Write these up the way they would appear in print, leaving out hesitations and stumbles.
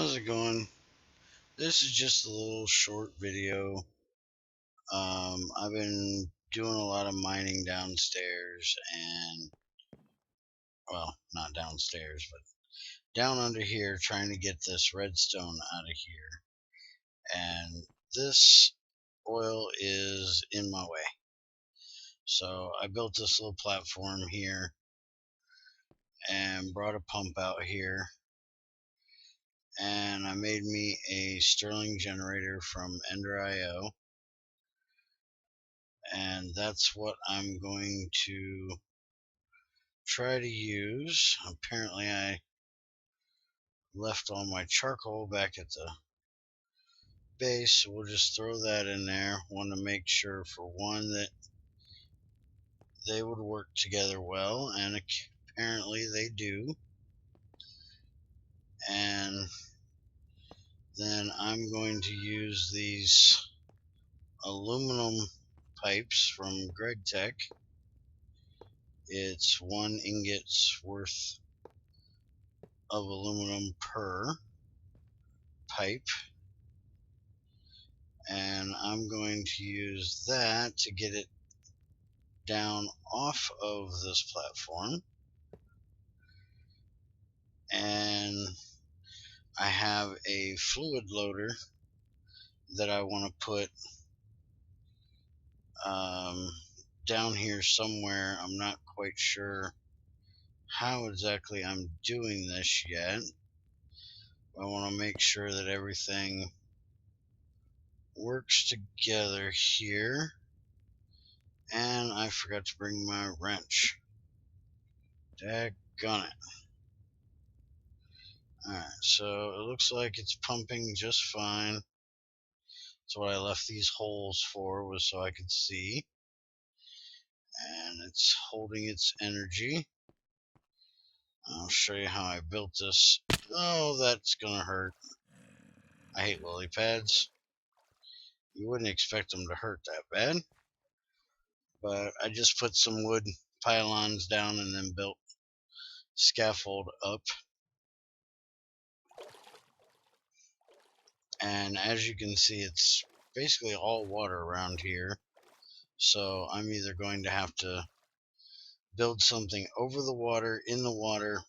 How's it going? This is just a little short video. I've been doing a lot of mining downstairs and, well, not downstairs, but down under here trying to get this redstone out of here. And this oil is in my way. So I built this little platform here and brought a pump out here. And I made me a Stirling generator from Ender.io. And that's what I'm going to try to use. Apparently I left all my charcoal back at the base, so we'll just throw that in there. Want to make sure, for one, that they would work together well, and apparently they do. And then I'm going to use these aluminum pipes from Gregtech. It's 1 ingot's worth of aluminum per pipe, and I'm going to use that to get it down off of this platform. And I have a fluid loader that I want to put down here somewhere. I'm not quite sure how exactly I'm doing this yet. I want to make sure that everything works together here. And I forgot to bring my wrench. Daggone it. Alright, so it looks like it's pumping just fine. That's what I left these holes for, was so I could see. And it's holding its energy. I'll show you how I built this. Oh, that's gonna hurt. I hate lily pads. You wouldn't expect them to hurt that bad. But I just put some wood pylons down and then built scaffold up. And as you can see, it's basically all water around here. So I'm either going to have to build something over the water, in the water,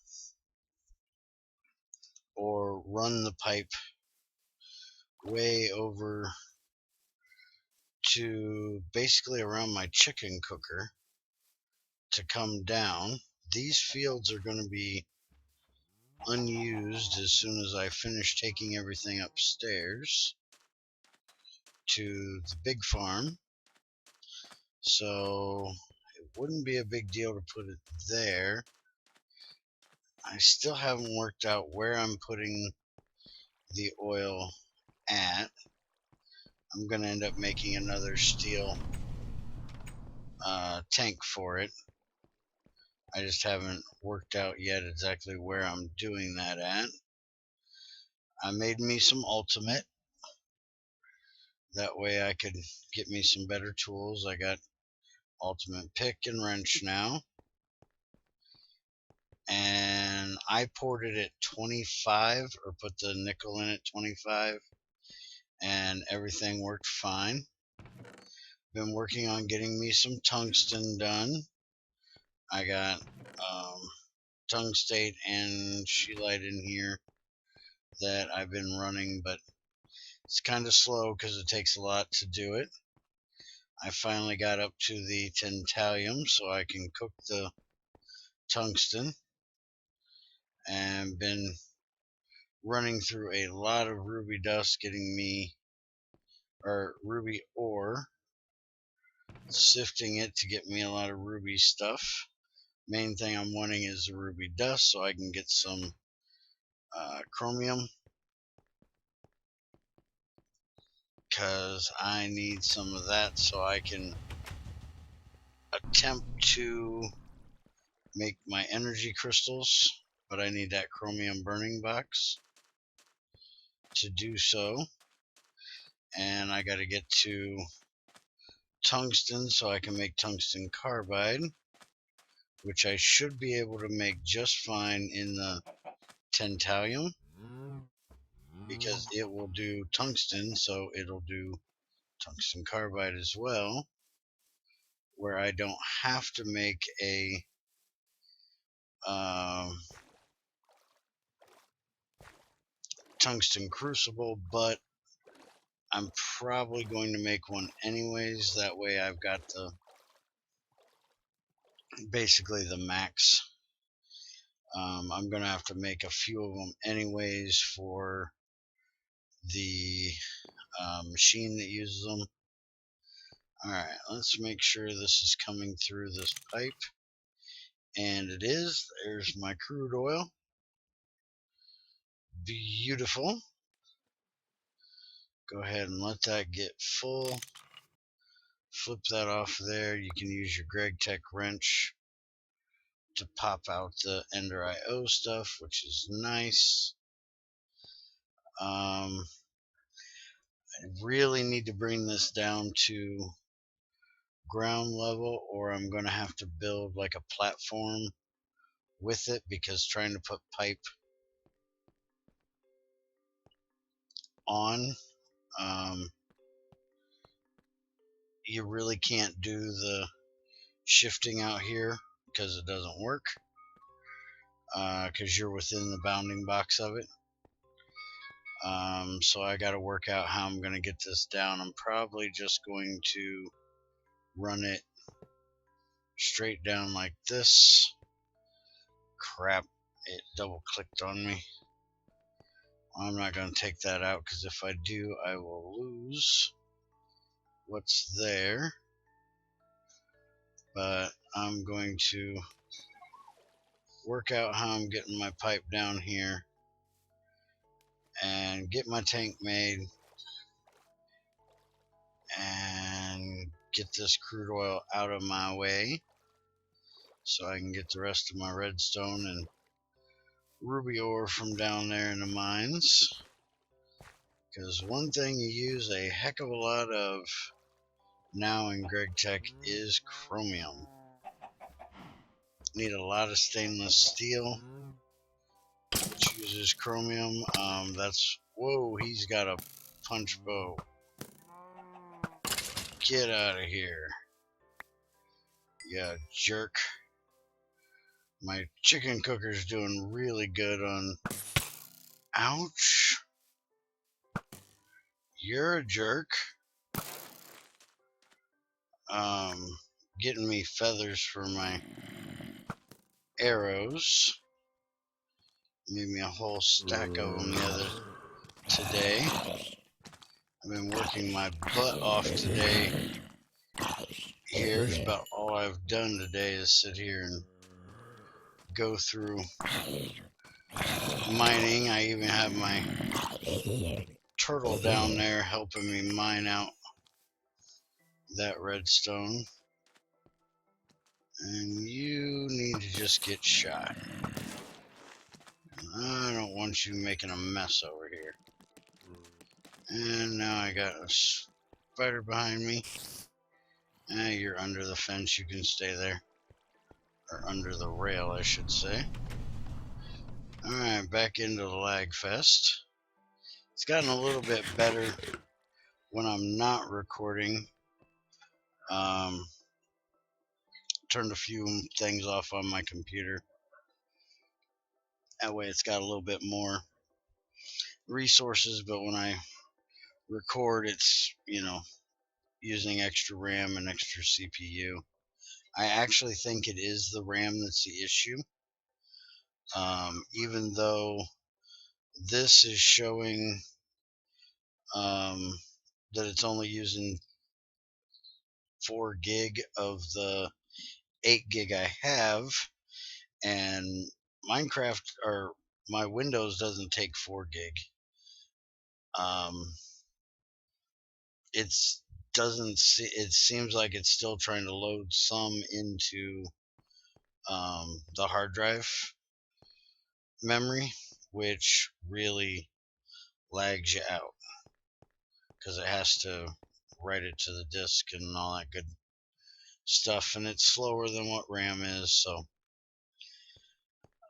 or run the pipe way over to basically around my chicken cooker to come down. These fields are going to be unused as soon as I finish taking everything upstairs to the big farm. So it wouldn't be a big deal to put it there. I still haven't worked out where I'm putting the oil at. I'm going to end up making another steel tank for it. I just haven't worked out yet exactly where I'm doing that at. I made me some ultimate. That way I could get me some better tools. I got ultimate pick and wrench now. And I poured it at 25, or put the nickel in at 25, and everything worked fine. Been working on getting me some tungsten done. I got tungstate and scheelite in here that I've been running, but it's kind of slow because it takes a lot to do it. I finally got up to the tantalum so I can cook the tungsten, and been running through a lot of ruby dust getting me, or ruby ore, sifting it to get me a lot of ruby stuff. Main thing I'm wanting is the ruby dust so I can get some chromium, because I need some of that so I can attempt to make my energy crystals, but I need that chromium burning box to do so. And I got to get to tungsten so I can make tungsten carbide, which I should be able to make just fine in the tantalum. because it will do tungsten, so it'll do tungsten carbide as well, where I don't have to make a tungsten crucible, but I'm probably going to make one anyways. That way I've got the basically the max. I'm gonna have to make a few of them anyways for the machine that uses them. Alright, let's make sure this is coming through this pipe. And it is. There's my crude oil. Beautiful. Go ahead and let that get full. Flip that off there. You can use your Gregtech wrench to pop out the Ender IO stuff, which is nice. I really need to bring this down to ground level, or I'm going to have to build like a platform with it, because trying to put pipe on, you really can't do the shifting out here because it doesn't work, because you're within the bounding box of it. So I got to work out how I'm going to get this down. I'm probably just going to run it straight down like this. Crap, it double clicked on me. I'm not going to take that out, because if I do, I will lose what's there. But I'm going to work out how I'm getting my pipe down here and get my tank made and get this crude oil out of my way so I can get the rest of my redstone and ruby ore from down there in the mines. Because one thing you use a heck of a lot of now in Gregtech is chromium. Need a lot of stainless steel, which uses chromium. That's, whoa, he's got a punch bow. Get out of here, you jerk. My chicken cooker's doing really good on, ouch, you're a jerk. Getting me feathers for my arrows. Made me a whole stack of them today. I've been working my butt off today. Here's about all I've done today is sit here and go through mining. I even have my turtle down there helping me mine out that redstone. And you need to just get shot. I don't want you making a mess over here. And now I got a spider behind me. You're under the fence, you can stay there. Or under the rail, I should say. Alright, back into the lag fest. It's gotten a little bit better when I'm not recording. Turned a few things off on my computer. That way it's got a little bit more resources, but when I record, it's, you know, using extra RAM and extra CPU. I actually think it is the RAM that's the issue. Even though this is showing that it's only using 4 gig of the 8 gig I have, and Minecraft or my Windows doesn't take 4 gig. It seems like it's still trying to load some into the hard drive memory, which really lags you out because it has to write it to the disk and all that good stuff, and it's slower than what RAM is. So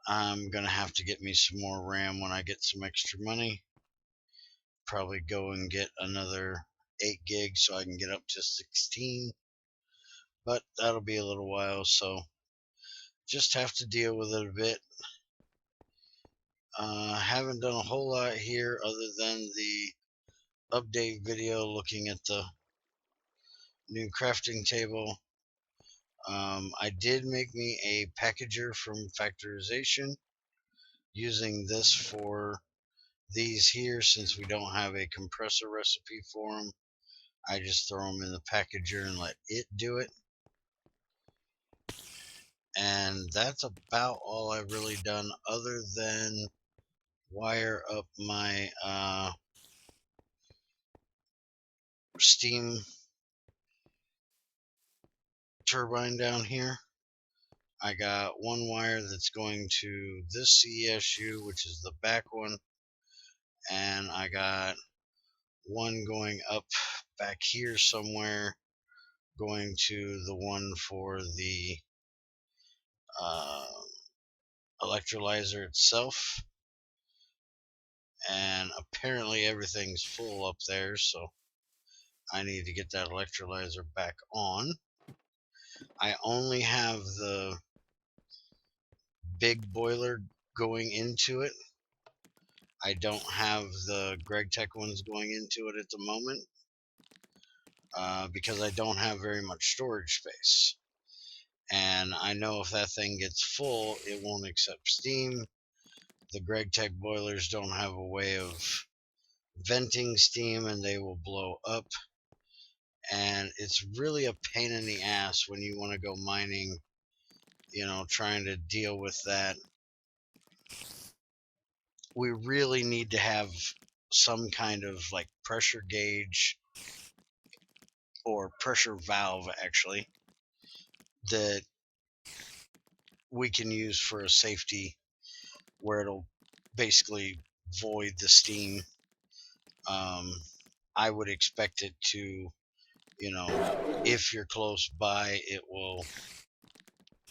I'm gonna have to get me some more RAM when I get some extra money probably go and get another 8 gigs so I can get up to 16, but that'll be a little while, so just have to deal with it a bit. Haven't done a whole lot here other than the update video looking at the new crafting table. I did make me a packager from Factorization using this for these here. Since we don't have a compressor recipe for them, I just throw them in the packager and let it do it. And that's about all I've really done other than wire up my steam turbine down here. I got one wire that's going to this CESU, which is the back one, and I got one going up back here somewhere, going to the one for the electrolyzer itself. And apparently everything's full up there, so I need to get that electrolyzer back on. I only have the big boiler going into it. I don't have the Gregtech ones going into it at the moment because I don't have very much storage space. And I know if that thing gets full, it won't accept steam. The Gregtech boilers don't have a way of venting steam and they will blow up. And it's really a pain in the ass when you want to go mining, trying to deal with that. We really need to have some kind of like pressure gauge or pressure valve actually that we can use for a safety where it'll basically void the steam. I would expect it to, if you're close by, it will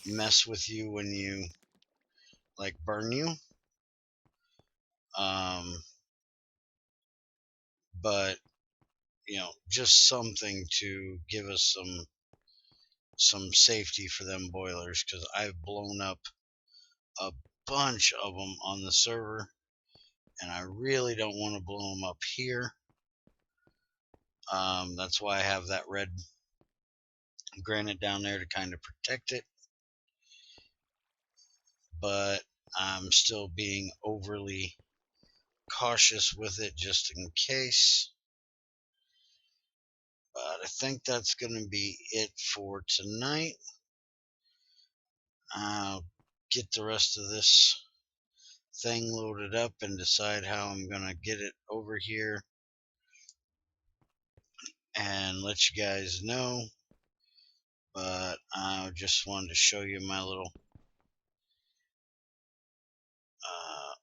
mess with you when you like burn you. But just something to give us some safety for them boilers, because I've blown up a bunch of them on the server and I really don't want to blow them up here. That's why I have that red granite down there to kind of protect it, but I'm still being overly cautious with it just in case. But I think that's going to be it for tonight. I'll get the rest of this thing loaded up and decide how I'm going to get it over here and let you guys know. But I just wanted to show you my little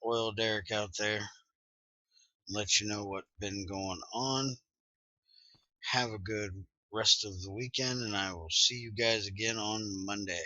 oil derrick out there, let you know what's been going on. Have a good rest of the weekend, and I will see you guys again on Monday.